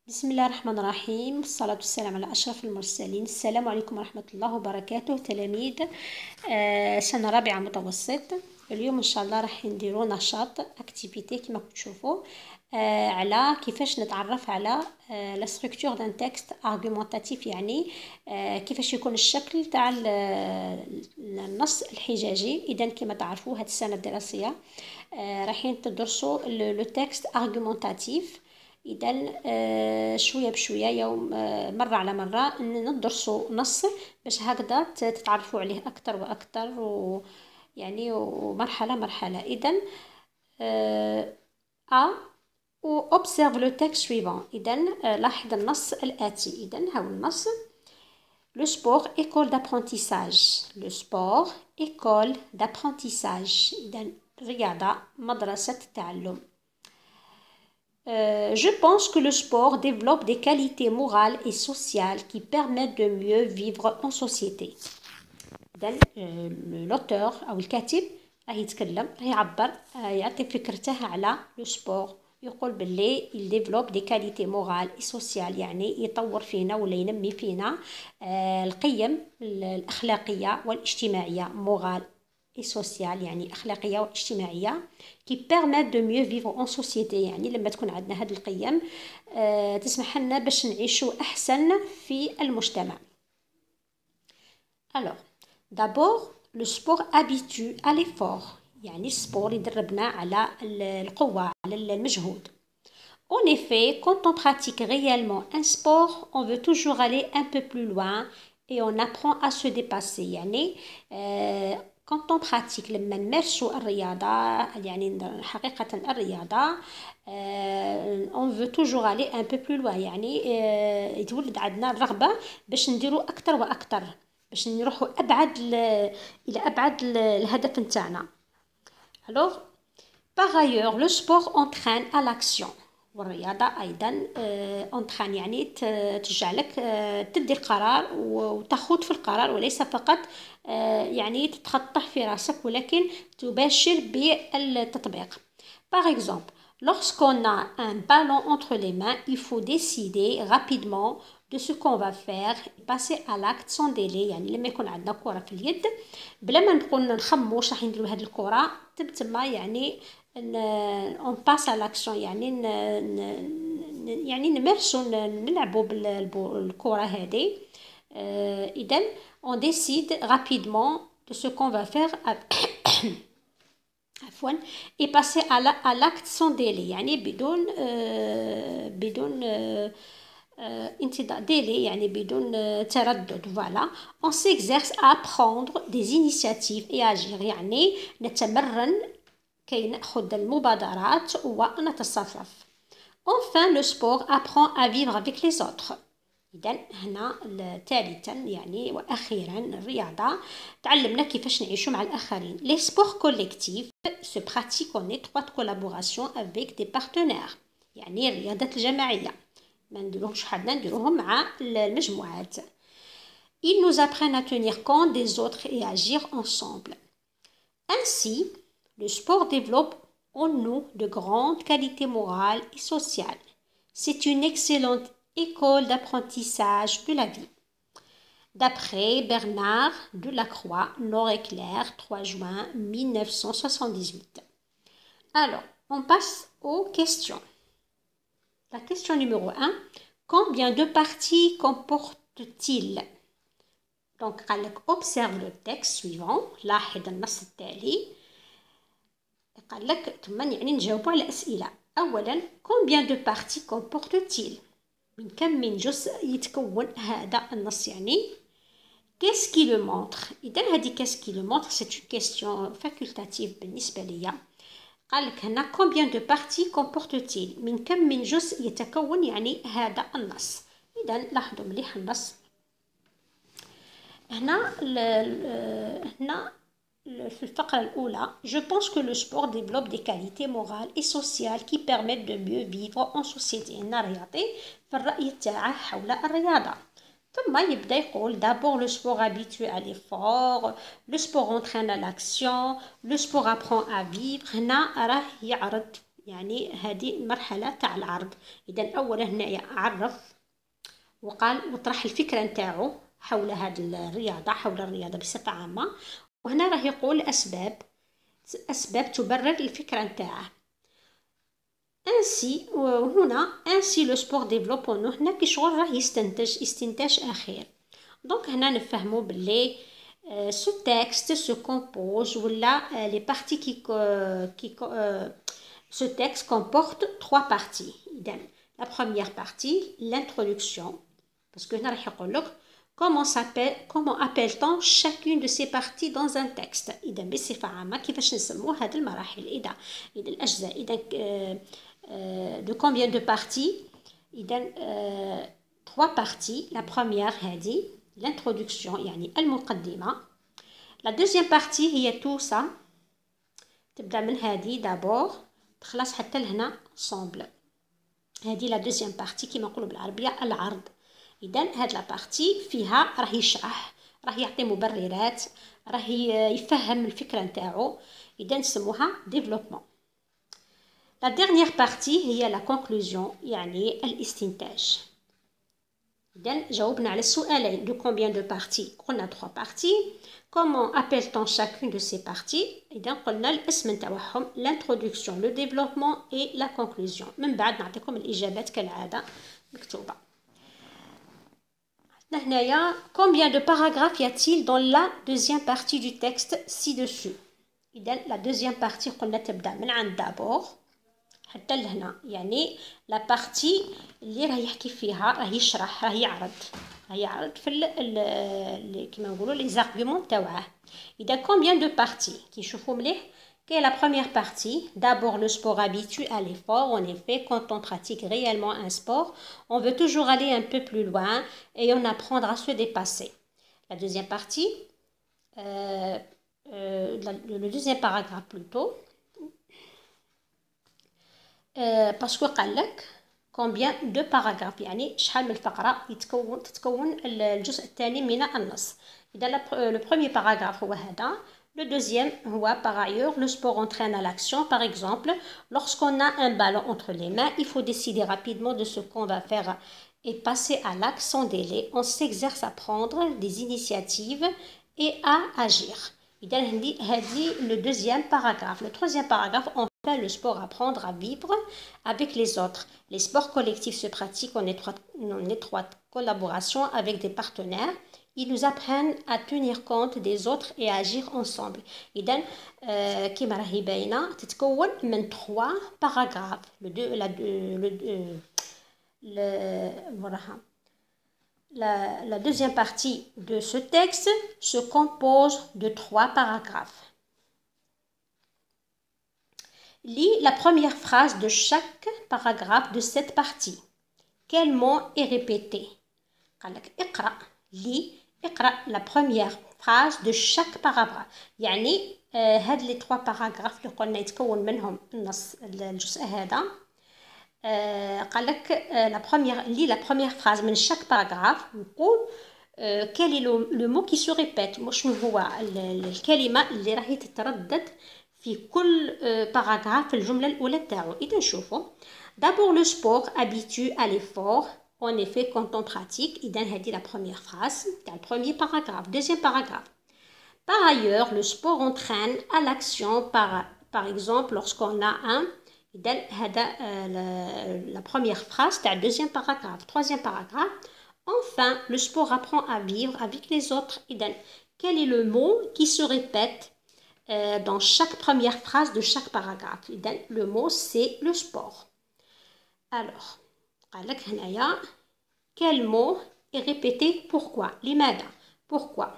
بسم الله الرحمن الرحيم، والصلاة والسلام على أشرف المرسلين. السلام عليكم ورحمة الله وبركاته تلاميذ سنة رابعة متوسط. اليوم إن شاء الله راح نديرو نشاط اكتيفيتي كما تشوفوا على كيفاش نتعرف على لا ستركتور دان تكست ارغومونتاتيف، يعني كيفاش يكون الشكل تاع النص الحجاجي. اذا كما تعرفوا هذه السنة الدراسية رايحين تدرسوا لو تكست ارغومونتاتيف. اذا شويه بشويه يوم مره على مره ندرسوا نص باش هكذا تتعرفوا عليه اكثر واكثر، ويعني ومرحله مرحله. اذا و observe le texte suivant. اذا لاحظ النص الاتي. اذا هاو النص: le sport école d'apprentissage. le sport école d'apprentissage. اذا الرياضه مدرسه تعلم. Je pense que le sport développe des qualités morales et sociales qui permettent de mieux vivre en société. l'auteur أو الكاتب راه يتكلم، راه يعبر، يعطي فكرته على لو سبور. يقول باللي il développe des qualités morales et sociales، يعني يطور فينا ولا ينمي فينا القيم الأخلاقية والاجتماعية. مورال et social يعني أخلاقية واجتماعية. qui permettent de mieux vivre en société، يعني لما تكون عندنا هذه القيم تسمح لنا باش نعيشوا أحسن في المجتمع. alors d'abord le sport habitue à l'effort، يعني السبور يدربنا على القوة، على المجهود. en effet quand on pratique réellement un sport on veut toujours aller un peu plus loin et on apprend à se dépasser. يعني quand on pratique لما نمارسوا الرياضة، يعني حقيقة الرياضة on veut toujours aller un peu plus loin، يعني يتولد عندنا الرغبة باش نديروا أكتر وأكتر، باش نروحوا أبعد إلى أبعد الهدف نتاعنا. alors par ailleurs le sport entraîne à l'action، والرياضة أيضا انتخان يعني تجعلك تدي القرار وتخوض في القرار، وليس فقط يعني تتخطح في راسك ولكن تباشر بالتطبيق. par exemple lorsqu'on a un ballon entre les mains il faut décider rapidement de ce qu'on va faire et passer à l'acte sans délai. يعني لما يكون عندنا كرة في اليد بلا ما نقول نخمو واش راح نديرو هاد الكرة تما، يعني on passe à l'action، يعني نمارسوا نلعبوا بالكرة هذه. إذن on décide rapidement de ce qu'on va faire عفوا et passer à l'acte sans délai، يعني بدون انتظار ديلي، يعني بدون تردد. voilà on s'exerce à prendre des initiatives et agir، يعني نتمرن كي نأخذ المبادرات ونتصرف. enfin le sport apprend à vivre avec les autres. إذن هنا ثالثا يعني وأخيرا الرياضة تعلمنا كيفاش نعيشوا مع الآخرين. les sports collectifs se pratiquent en étroite collaboration avec des partenaires، يعني الرياضات الجماعية ما نديروهمش حدنا، نديروهم مع المجموعات. ils nous apprennent à tenir compte des autres et agir ensemble. ainsi le sport développe en nous de grandes qualités morales et sociales. c'est une excellente école d'apprentissage de la vie. D'après Bernard Delacroix, Nord-et-Clair, 3 juin 1978. Alors, on passe aux questions. La question numéro 1. Combien de parties comporte-t-il? Donc, observe le texte suivant. لاحظ النص التالي. قال لك ثم يعني نجاوبوا على الأسئلة. أولا combien de parties comporte-t-il؟ من جزء يتكون هذا النص، يعني qu'est-ce qui le montre؟ إذا هذه qu'est-ce qui le montre c'est une question facultative بالنسبة لي. قال لك هنا combien de parties comporte-t-il؟ من جزء يتكون يعني هذا النص. إذا لاحظوا مليح النص هنا في الفقرة الأولى. je pense que le sport développe des qualités morales et sociales qui permettent de mieux vivre en société. هنا رياضي في الرأي تاعه حول الرياضة. ثم يبدأ يقول d'abord le sport habitue à l'effort, le sport entraîne à l'action, le sport apprend à vivre. هنا راه يعرض يعني هذه المرحلة تاع العرض. إذا أولا هنايا عرف وقال وطرح الفكرة نتاعو حول هذه الرياضة، حول الرياضة بصفة عامة، وهنا راه يقول أسباب تبرر الفكرة نتاعه. ainsi وهنا ainsi le sport développe en nous، هنا كي شغل راه يستنتج استنتاج أخير. دونك هنا نفهمو باللي ce texte se compose ولا les parties ce texte comporte 3 parties. إذن la première partie l'introduction، parce que هنا راح يقول لك comment appelle-t-on chacune de ces parties dans un texte. إذا بصفة عامة كيفاش نسمو هذه المراحل. إذا الأجزاء إذا de combien de parties. إذا 3 parties. la première هذه l'introduction يعني المقدمة. la deuxième partie هي tout ça، تبدأ من هذه d'abord تخلص حتى لهنا ensemble. هذه la deuxième partie كما نقولوا بالعربية العرض. إذا هاد لا بارتي فيها راه يشرح، راه يعطي مبررات، راه يفهم الفكرة نتاعو. إذا نسموها ديفلوبمون. لا ديرنيير بارتي هي لا كونكلوزيون يعني الاستنتاج. إذا جاوبنا على السؤالين دو كومبيان دو بارتي، قلنا 3 بارتي. كومون ابيلتون شاكون دو سي بارتي، إذا قلنا الاسم نتاعهم لانترودكسيون لو ديفلوبمون اي لا كونكلوزيون. من بعد نعطيكم الإجابات كالعادة مكتوبة. هنايا combien de paragraphes y a-t-il dans la deuxième partie du texte ci-dessus. إذا la deuxième partie قلنا تبدأ من عند d'abord حتى لهنا، يعني la partie اللي راه يحكي فيها، راه يشرح، راه يعرض في كما نقولوا لي زارغومون تاوعه. إذا combien de parties كي نشوفوا مليح. Quelle est la première partie? D'abord, le sport habitue à l'effort. En effet, quand on pratique réellement un sport, on veut toujours aller un peu plus loin et on apprendre à se dépasser. La deuxième partie, le deuxième paragraphe plutôt, parce que قال لك combien de paragraphes يعني شحال من الفقرة تتكون الجزء الثاني من النص. إذا le premier paragraphe هو هذا. Le deuxième, par ailleurs, le sport entraîne à l'action. Par exemple, lorsqu'on a un ballon entre les mains, il faut décider rapidement de ce qu'on va faire et passer à l'acte sans délai. On s'exerce à prendre des initiatives et à agir. هذه le deuxième paragraphe. Le troisième paragraphe, on fait le sport apprendre à vivre avec les autres. Les sports collectifs se pratiquent en étroite collaboration avec des partenaires. Ils nous apprennent à tenir compte des autres et à agir ensemble. إذن كما راهي باينة تتكون من 3 باراغراف. La deuxième partie de ce texte se compose de 3 paragraphes. Lis la première phrase de chaque paragraphe de cette partie. Quel mot est répété? قال لك اقرأ. lis اقرأ la première phrase de chaque paragraphe. يعني هاد لي 3 باراغراف اللي قلنا يتكون منهم النص الجزء هذا. قال لك lis la première phrase من chaque paragraphe. نقول quel est le mot qui se répète. شنو هو الكلمة اللي راهي تتردد في كل باراغراف الجملة الأولى تاعو. إذا نشوفوا d'abord le sport habitue à l'effort. En effet, quand on pratique, إذا هذه la première phrase, le premier paragraphe. Deuxième paragraphe. Par ailleurs, le sport entraîne à l'action. Par exemple, lorsqu'on a un. إذا هذا la première phrase, le deuxième paragraphe. Troisième paragraphe. Enfin, le sport apprend à vivre avec les autres. إذا quel est le mot qui se répète dans chaque première phrase de chaque paragraphe. إذا le mot c'est le sport. Alors, قال لك هنايا quel mot est répété. Pourquoi? لماذا? Pourquoi?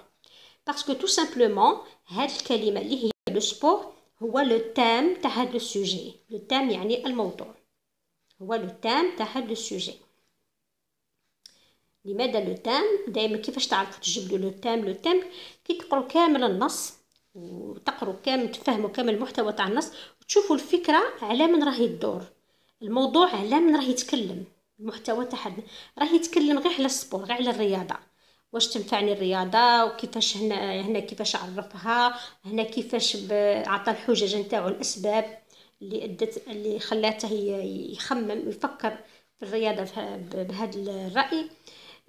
Parce que tout simplement هاد الكلمة اللي هي le sport هو le thème تاع هاد le sujet. Le thème يعني الموضوع هو le thème تاع هاد le sujet. لماذا le thème؟ دائما كيفاش تعرفوا تجبدوا le thème كي تقروا كامل النص وتقروا كامل تفهموا كامل المحتوى تاع النص وتشوفوا الفكرة على من راهي تدور، الموضوع على من راه يتكلم. المحتوى تاعنا راه يتكلم غير على السبور، غير على الرياضه، واش تنفعني الرياضه وكيفاش هنا كيفاش عرفها، هنا كيفاش عطى الحجج نتاعو الاسباب. اللي خلاته يخمم يفكر في الرياضة بهذا الرأي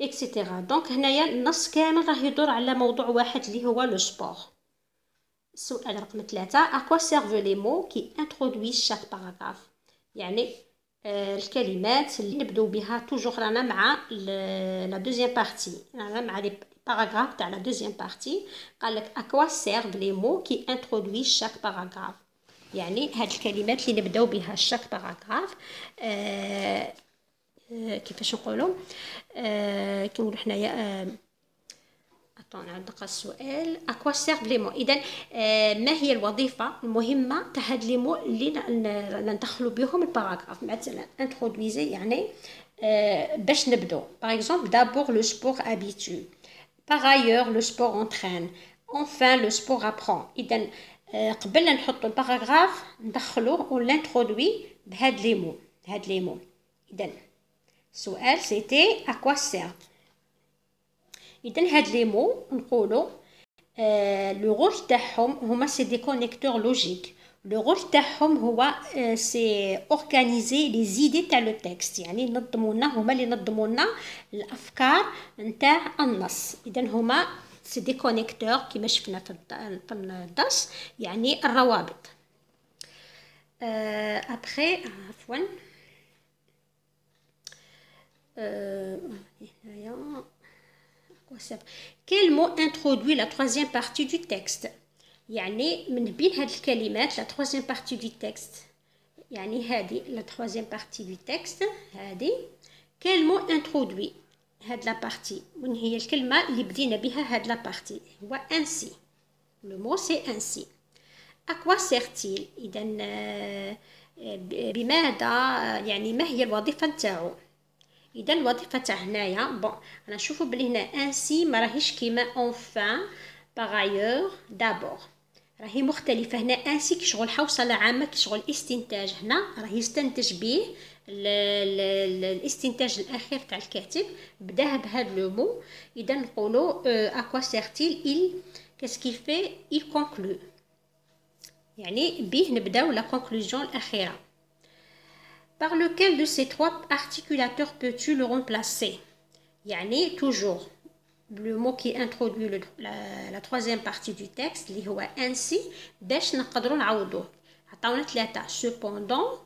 اكسيتيرا. دونك هنايا النص كامل راه يدور على موضوع واحد اللي هو لو سبور. السؤال رقم 3 à quoi servent les mots qui introduisent chaque paragraphe. يعني الكلمات اللي نبداو بها توجور رانا مع لا دوزيام بارتي، رانا مع لي باراغراف تاع لا دوزيام بارتي. قال لك à quoi servent les mots qui introduisent chaque paragraphe. يعني هاد الكلمات اللي نبداو بها chaque paragraphe كيفاش نقولوا كي نقولوا حنايا نقرا السؤال à quoi servent les mots. إذن ما هي الوظيفة المهمة تاع هاد لي مو اللي ندخلوا بهم الباراغراف. مثلا introduisez يعني باش نبدو. par exemple d'abord le sport habitue, par ailleurs le sport entraîne, enfin le sport apprend. إذن قبل لا نحطوا الباراغراف ندخلوه ونلانترودوي بهاد لي مو. إذن السؤال سيتي à quoi servent. إذن هاد لي مو نقولوا لو رول تاعهم هما سي دي كونيكتور لوجيك. لو رول تاعهم هو سي اورغانيزي لي زيدي تاع لو تكست، يعني ينظموا لنا، هما اللي ينظموا لنا الافكار نتاع النص. اذا هما سي دي كونيكتور كيما شفنا في الدرس، يعني الروابط. ابخي عفوا هنايا Quel mot introduit la troisième partie du texte. يعني من بين هاد الكلمات la troisième partie du texte، يعني هذه la troisième partie du texte هذه. Quel mot introduit هاد la partie، وين هي الكلمة اللي بدينا بها هاد la partie، هو ainsi. Le mot c'est ainsi. À quoi sert-il. إذا بماذا، يعني ما هي الوظيفة نتاعو. إذا الوظيفة تاع هنايا بون أنا نشوفو بلي هنا انسي ما راهيش كيما enfin par ailleurs d'abord، راهي مختلفة. هنا انسي كي شغل حوصلة عامة، كي شغل استنتاج، هنا راه يستنتج به الاستنتاج الأخير تاع الكاتب بداه بهذا لو مو. إذا نقولو à quoi sert-il. il qu'est-ce qu'il fait. il conclut، يعني به نبداو لا conclusion الأخيرة. Par lequel de ces trois articulateurs peux-tu le remplacer. يعني toujours le mot qui introduit la troisième partie du texte اللي هو ainsi باش نقدروا نعوضوه. عطاونا 3 cependant,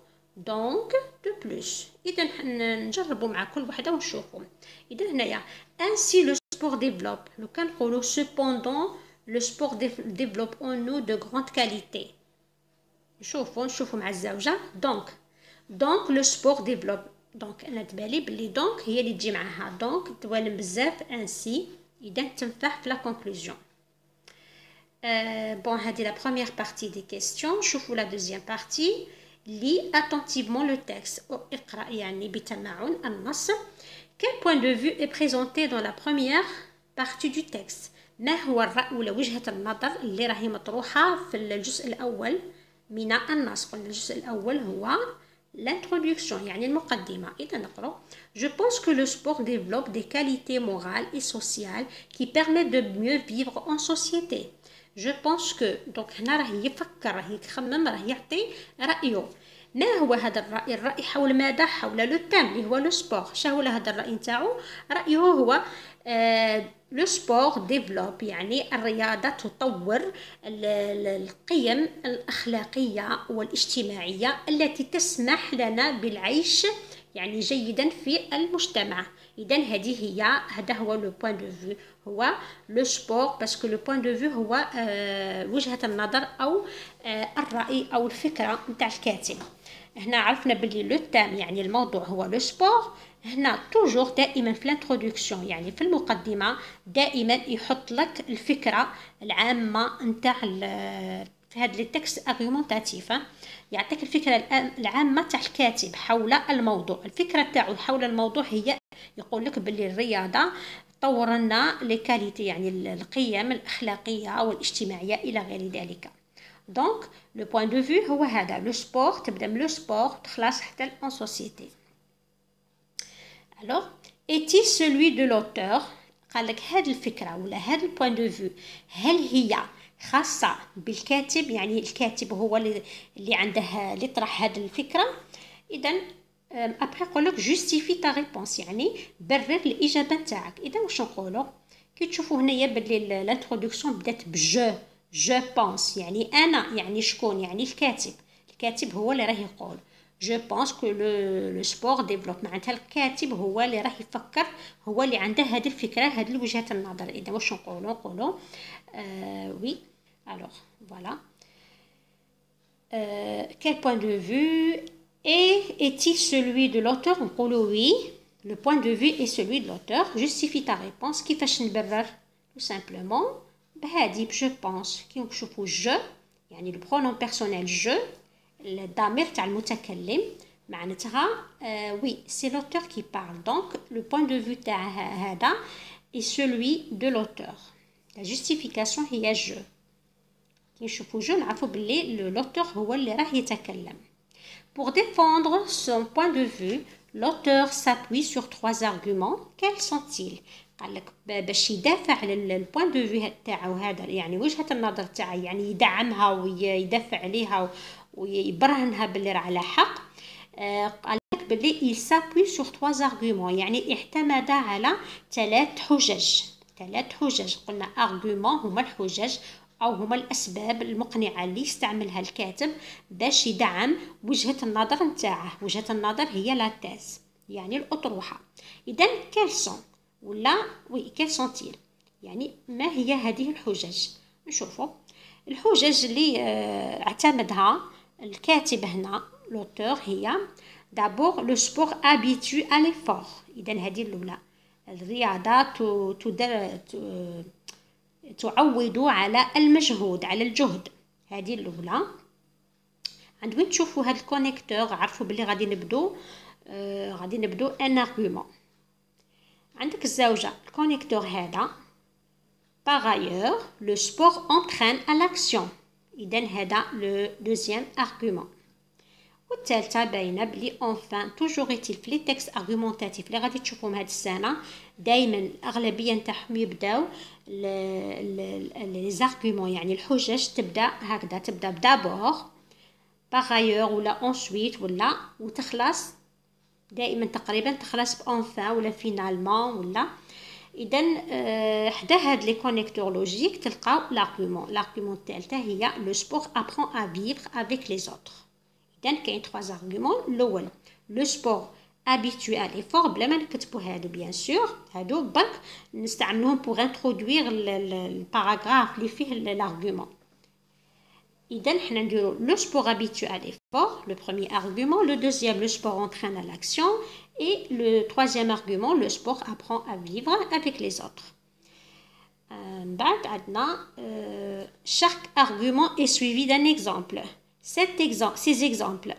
donc, de plus. إذا نجربوا مع كل وحده ونشوفوا. إذا هنايا ainsi le sport développe، لو كان نقولوا cependant le sport développe en nous de grande qualité. نشوفوا مع الزوجة. donc le sport développe. donc انا تبالي بلي donc هي اللي تجي معها donc توالم بزاف ainsi. اذا تنفع في لا كونكلوزيون. bon هذه لا première partie des questions. شوفوا لا deuxième partie. lis attentivement le texte. اقرأ يعني بتمعن النص. quel point de vue est présenté dans la première partie du texte. ما هو الرأي ولا وجهة النظر اللي راهي مطروحة في الجزء الأول من النص. قلنا الجزء الأول هو l'introduction يعني المقدمة. إذا نقرأ Je pense que le sport développe des qualités morales et sociales qui permettent de mieux vivre en société. Je pense que donc هنا راه يفكر، راه يخمم، راه يعطي رأيه. ما هو هذا الرأي؟ الرأي حول ماذا؟ حول لو تام اللي هو لو سبور. شهو هذا الرأي نتاعو؟ رأيه هو لو سبور ديفلوب يعني الرياضة تطور القيم الأخلاقية والاجتماعية التي تسمح لنا بالعيش يعني جيدا في المجتمع. إذن هذا هو لو بوين دو فيو، هو لو سبور باسكو لو بوين دو فيو هو وجهة النظر أو الرأي أو الفكرة نتاع الكاتب. هنا عرفنا بلي لو تام يعني الموضوع هو لو سبور. هنا توجور دائما في الانترودكسيون يعني في المقدمة دائما يحط لك الفكرة العامة نتاع في هذا التكست ارغيومونتاتيف، يعطيك الفكرة العامة تاع الكاتب حول الموضوع. الفكرة تاعو حول الموضوع هي يقول لك بلي الرياضة طور لنا لي كاليتي يعني القيم الأخلاقية والاجتماعية إلى غير ذلك. دونك لو بوين دو فيو هو هذا لو سبور، تبدا من لو سبور تخلص حتى en société. Alors, est-il celui de l'auteur. قال لك هذه الفكرة ولا هذا البوين دو فيو هل هي خاصة بالكاتب، يعني الكاتب هو اللي عنده اللي طرح هذه الفكرة. إذا أبخي يقولك جوستيفي تا ريبونس، يعني برر الإجابة نتاعك. إذا واش نقولوا كي تشوفوا هنايا باللي الانترودكسيون بدات بجو، جو بونس يعني أنا، يعني شكون، يعني الكاتب. الكاتب هو اللي راه يقول جو بونس كو لو سبور ديفلوب، معناتها الكاتب هو اللي راه يفكر، هو اللي عنده هذه الفكرة، هذه وجهة النظر. إذا واش نقولوا وي alors voilà quel point de vue est-il celui de l'auteur. نقولوا oui le point de vue est celui de l'auteur. justifie ta réponse. كيفاش نبرر tout simplement بهذه je pense. كي نشوفوا je يعني le pronom personnel je، الضمير تاع المتكلم معناتها oui c'est l'auteur qui parle, donc le point de vue تاع هذا est celui de l'auteur. la justification هي je. كي نشوفوا جو نعرفوا باللي l'auteur هو اللي راه يتكلم. pour défendre son point de vue l'auteur s'appuie sur 3 arguments. quels sont-ils؟ قال لك باش يدافع على البوين دو في تاعو هذا، يعني وجهة النظر تاعه، يعني يدعمها ويدافع عليها ويبرهنها باللي راه على حق. قال لك باللي il s'appuie sur 3 arguments، يعني اعتمد على 3 حجج. 3 حجج قلنا argument هما الحجج أو هما الأسباب المقنعة اللي يستعملها الكاتب باش يدعم وجهة النظر نتاعه. وجهة النظر هي لا تيز، يعني الأطروحة. إذن كالسون ولا وي كالسونتيل، يعني ما هي هذه الحجج؟ نشوفوا الحجج اللي اعتمدها الكاتب هنا لوتور هي دابور لو سبور ابيتو à l'effort. إذن هذه الأولى، الرياضة تعود على المجهود، على الجهد. هذه الأولى. عند وين تشوفوا هذا الكونيكتور عرفوا بلي غادي نبدو ان ارغومون. عندك الزوجة الكونيكتور هذا par ailleurs le sport entraîne à l'action. إذن هذا le deuxième argument. والثالثة باينة بلي enfin toujours est-il في لي تكست argumentatif اللي غادي تشوفوهم هاد السنة دايما الأغلبية نتاعهم يبداو لي زارغومون، يعني الحجج تبدا هكذا، تبدا d'abord par ailleurs ولا ensuite ولا وتخلص دائما تقريبا تخلص enfin ولا finalement ولا. إذن حدا هاد لي كونيكتور لوجيك تلقاو l'argument الثالثة هي le sport apprend à vivre avec les autres. إذن كاين 3 arguments. الأول لو سبور habitué à l'effort، بلا ما نكتبوا هادو بيان سور، هادو برك نستعملوهم pour introduire الباراغراف اللي فيه l'argument. إذن حنا نديرو لو سبور habitué à l'effort، le premier argument. le deuxième le sport entraîne à l'action et le troisième argument le sport apprend à vivre avec les autres. بعد عندنا chaque argument est suivi d'un exemple. Ces exemples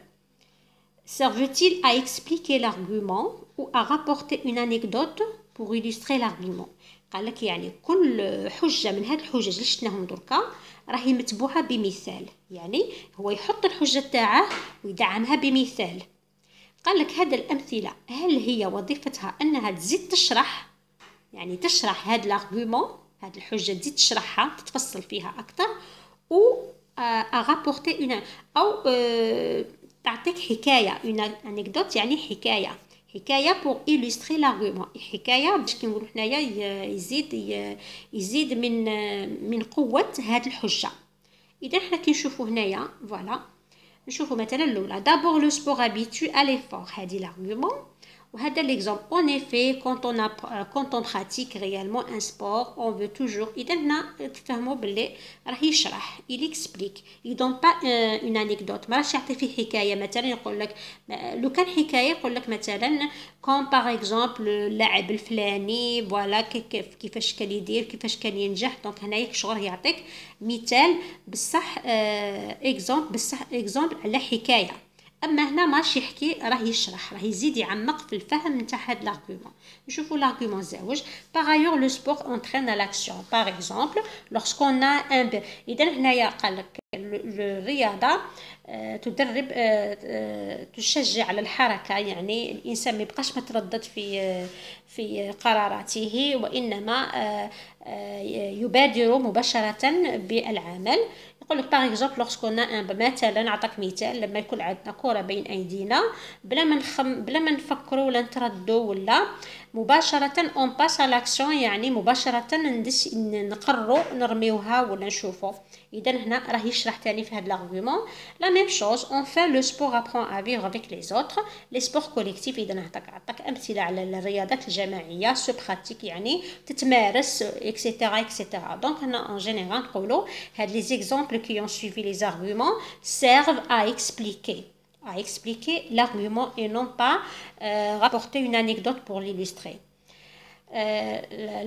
servent-ils à expliquer l'argument ou à rapporter une anecdote pour illustrer l'argument؟ قال لك يعني كل حجة من هاد الحجج اللي شفناهم دركا راهي متبوعة بمثال، يعني هو يحط الحجة تاعه ويدعمها بمثال. قال لك هاد الأمثلة هل هي وظيفتها أنها تزيد تشرح، يعني تشرح هاد l'argument، هاد الحجة تزيد تشرحها تتفصل فيها أكثر، أو à rapporter une أو تعطيك حكاية une anecdote، يعني حكاية pour illustrer l'argument. حكاية باش كنقولوا حنايا يزيد من قوة هاد الحجة. إذا حنا كي نشوفوا هنايا فوالا نشوفوا مثلا الأولى d'abord le sport habitue à l'effort، هذه l'argument. وهذا l'exemple en effet quand on pratique réellement un sport on veut toujours. إذا هنا تفهموا باللي راه يشرح il explique il donne pas une anecdote، ما راش يعطي فيه حكاية. مثلا يقول لك لو كان حكاية يقول لك مثلا comme par exemple اللاعب الفلاني فوالا كيفاش كان يدير كيفاش كان ينجح. دونك هنايا شغل يعطيك مثال بصح exemple على حكاية. اما هنا ماشي يحكي، راه يشرح، راه يزيد يعمق في الفهم نتاع هاد لارغومون. نشوفوا لارغومون زوج. Par ailleurs le sport entraîne à l'action. Par exemple lorsqu'on a un اذا هنايا قال لك الرياضه تدرب تشجع على الحركه، يعني الانسان ما يبقاش متردد في قراراته، وانما يبادر مباشره بالعمل. يقول لك باغ اكزومبل لوغسكون مثلا، نعطيك مثال، لما يكون عندنا كره بين ايدينا بلا ما نفكروا ولا نتردوا ولا مباشره اون باس لاكسيون، يعني مباشره نقرروا نرميوها ولا نشوفوا. اذا هنا راه يشرح ثاني في هذا لارغومون لا ميم شوز. enfin le sport apprend à vivre avec les autres les sports collectifs. اذا عطاك امثله على الرياضات الجماعيه سو براتيك، يعني تتمارس اكسيتيرا اكسيتيرا. دونك هنا ان جينيرال نقولوا هاد لي زيكزامبل qui ont suivi les arguments servent à expliquer l'argument et non pas rapporter une anecdote pour l'illustrer.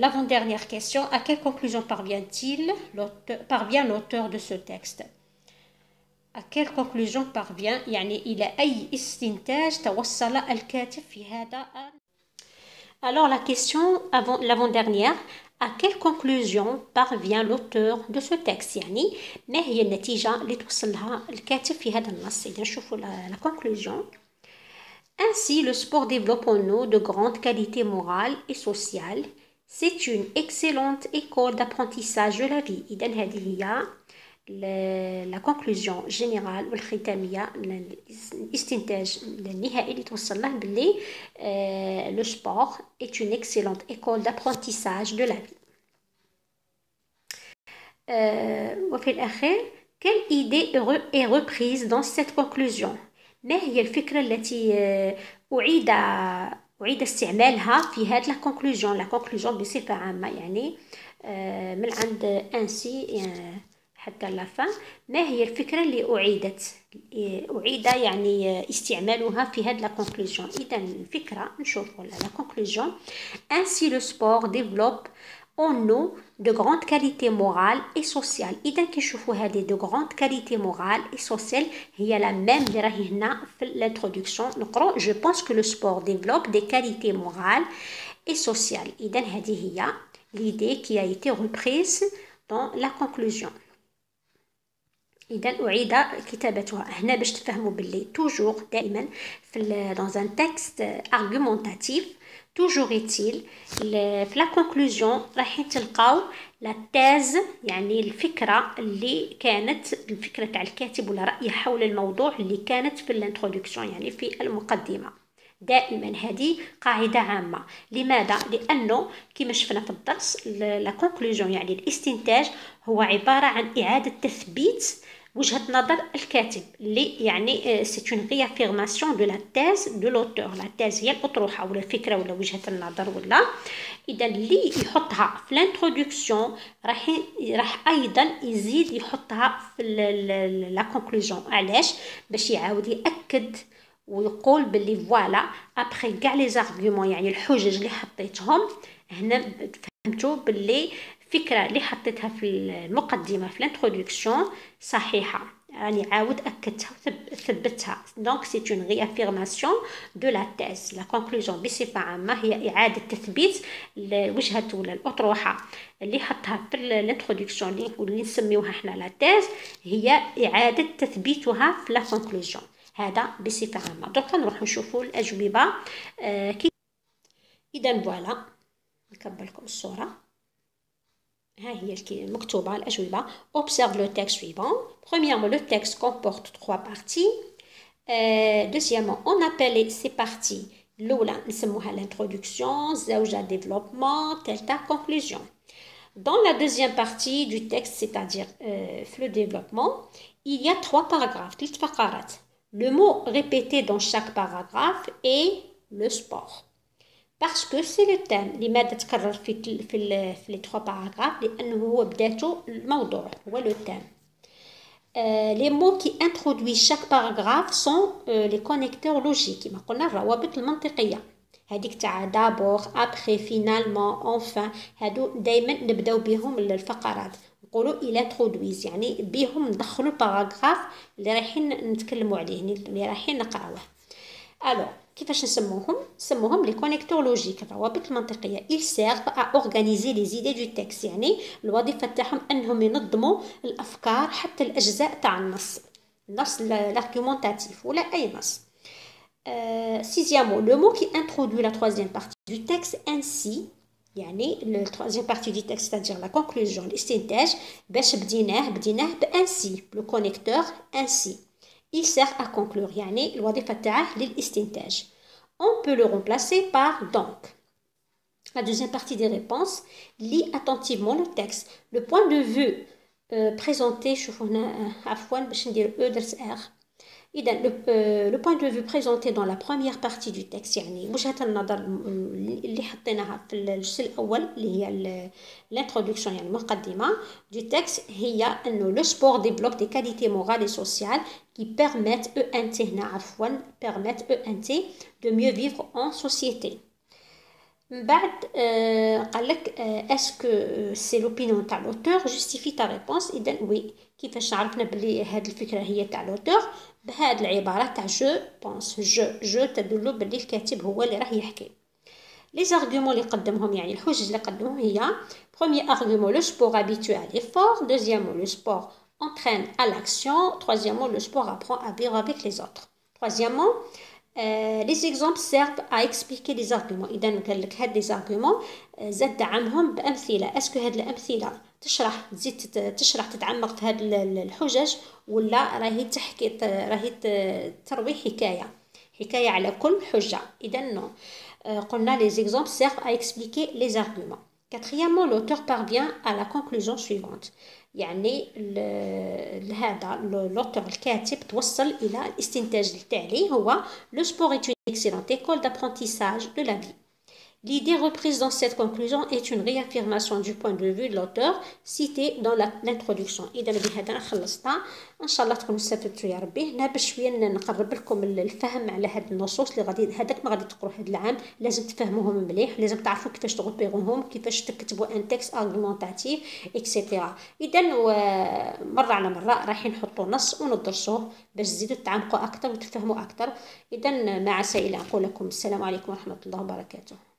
L'avant-dernière question, à quelle conclusion parvient l'auteur de ce texte? À quelle conclusion parvient، يعني إلى أي استنتاج توصل الكاتب في هذا. Alors la question l'avant-dernière, à quelle conclusion parvient l'auteur de ce texte؟ يعني ما هي النتيجة اللي توصلها الكاتب في هذا النص؟ إذا نشوفوا la conclusion. Ainsi, le sport développe en nous de grandes qualités morales et sociales. C'est une excellente école d'apprentissage de la vie. إذن هذه هي la conclusion générale والختامية، الاستنتاج النهائي اللي توصل له باللي le sport est une excellente école d'apprentissage de la vie. وفي الأخير quelle idée est reprise dans cette conclusion؟ ما هي الفكرة التي أعيد استعمالها في هذه لا كونكلوجون بصفة عامة، يعني من عند انسي حتى لافان. ما هي الفكرة اللي أعيد يعني استعمالها في هذه لا كونكلوجون؟ إذا الفكرة نشوفوا لا كونكلوجون. Ainsi le sport développe en nous de grandes qualités morales et sociales. إذا كنشوفوا هذه de grandes qualités morales et sociales هي la même اللي راهي هنا في l'introduction. نقرأ je pense que le sport développe des qualités morales et sociales. إذا هذه هي l'idée qui a été reprise dans la conclusion. إذا أعيد كتابتها هنا باش تفهموا باللي توجور دائما في dans un texte argumentatif. toujours est-il في la conclusion راح تلقاو لا تاز، يعني الفكرة اللي كانت الفكرة تاع الكاتب ولا رأيه حول الموضوع اللي كانت في الانترودكسيون، يعني في المقدمة. دائما هذه قاعدة عامة. لماذا؟ لأنه كما شفنا في الدرس لا كونكلوجون يعني الاستنتاج هو عبارة عن إعادة تثبيت وجهة نظر الكاتب، اللي يعني c'est une réaffirmation de la thèse de l'auteur. la thèse هي الأطروحة ولا الفكرة ولا وجهة النظر ولا. إذا اللي يحطها في الانترودكسيون راح أيضا يزيد يحطها في لا كونكلوجون. علاش؟ باش يعاود يأكد ويقول باللي فوالا ابري كاع لي زارغومون، يعني الحجج اللي حطيتهم هنا فهمتوا باللي الفكره اللي حطيتها في المقدمه في الانترودكسيون صحيحه، يعني عاود اكدتها وثبتها. دونك سي اون ريافيرماسيون دو لا تيز. لا كونكلوجون بصفه عامه هي اعاده تثبيت الوجهه ولا الاطروحه اللي حطها في الانترودكسيون اللي نسميوها احنا لا تيز، هي اعاده تثبيتها في لا كونكلوجون. هذا بصفه عامه. دوك نروح نشوفوا الاجوبه. اذا فوالا نكبر لكم الصوره، ها هي المكتوبة الأجوبة. Observe le texte suivant. Premièrement, le texte comporte 3 parties. Deuxièmement, on appelle ces parties الأولى نسموها l'introduction, زوجة développement, تالتة conclusion. Dans la deuxième partie du texte, c'est-à-dire le développement, il y a 3 paragraphes, 3 فقرات. Le mot répété dans chaque paragraphe est le sport. Parce que c'est le thème. لماذا تكرر في les 3 paragraphes؟ لأنه هو بدايته الموضوع، هو le thème. Les mots qui introduisent chaque paragraphe sont les connecteurs logiques. كما قلنا الروابط المنطقية. هذيك تاع d'abord, après, finalement, enfin. هادو دايما نبداو بهم الفقرات. نقولوا إلى ترودويز، يعني بيهم ندخلوا الباراغراف اللي رايحين نتكلموا عليه، اللي رايحين نقراوه. الوغ كيفاش نسموهم لي كونيكتور لوجيك، الروابط المنطقيه. ils servent à organiser les idées du texte، يعني الوظيفه تاعهم انهم ينظموا الافكار حتى الاجزاء تاع النص l'argumentatif ولا اي نص. Sixièmement, le mot qui introduit la troisième partie du texte ainsi، يعني la troisième partie du texte c'est-à-dire la conclusion الاستنتاج. باش بديناه بانسي، le connecteur ainsi. Il sert à conclure، يعني الوظيفة تاعه للاستنتاج. On peut le remplacer par donc. La deuxième partie des réponses, lis attentivement le texte. Le point de vue présenté، شوفوا هنا عفوا باش ندير درس إذا le point de vue présenté dans la première partie du texte، يعني وجهة النظر اللي حطيناها في الجزء الأول اللي هي l'introduction، يعني المقدمة du texte، هي أنه le sport développe des qualités morales et sociales qui permettent هنا عفوا permettent de mieux vivre en société. من بعد قال لك est-ce que c'est l'opinion تاع l'auteur justifie ta réponse. إذا oui. كيفاش عرفنا بلي هاد الفكرة هي تاع l'auteur؟ بهاد العبارة تاع je pense. je تدل بلي الكاتب هو اللي راح يحكي. les arguments اللي قدمهم، يعني الحجج اللي قدمهم هي premier argument le sport habitue à l'effort. deuxièmement le sport entraîne à l'action. troisièmement le sport apprend à vivre avec les autres. troisièmement les exemples servent à expliquer les arguments. إذا قال لك هاد les arguments زاد دعمهم بأمثلة. اسكو هاد الأمثلة تشرح تتعمق في هاد الحجج، ولا راهي تروي حكاية على كل حجة؟ إذا قلنا les exemples servent à expliquer les arguments. Quatrièmement, l'auteur parvient à la conclusion suivante، يعني هذا l'auteur الكاتب توصل إلى الاستنتاج التالي هو le sport est une excellente école d'apprentissage de la vie. L'idée reprise dans cette conclusion est une réaffirmation du point de vue de l'auteur cité dans l'introduction. إذا بهذا خلصنا، إن شاء الله تكونوا استفدتوا يا ربي. هنا بشوية نقرب لكم الفهم على هاد النصوص اللي هذاك ما غادي تقروا هاد العام، لازم تفهموهم مليح، لازم تعرفوا كيفاش تغوبيروهم، كيفاش تكتبوا ان تكست ارغومونتاتيف اكسيتيرا. إذا مرة على مرة رايحين نحطوا نص وندرسوه باش تزيدوا تعمقوا أكثر وتفهموا أكثر. إذا ما عسى إلا أقول لكم السلام عليكم ورحمة الله وبركاته.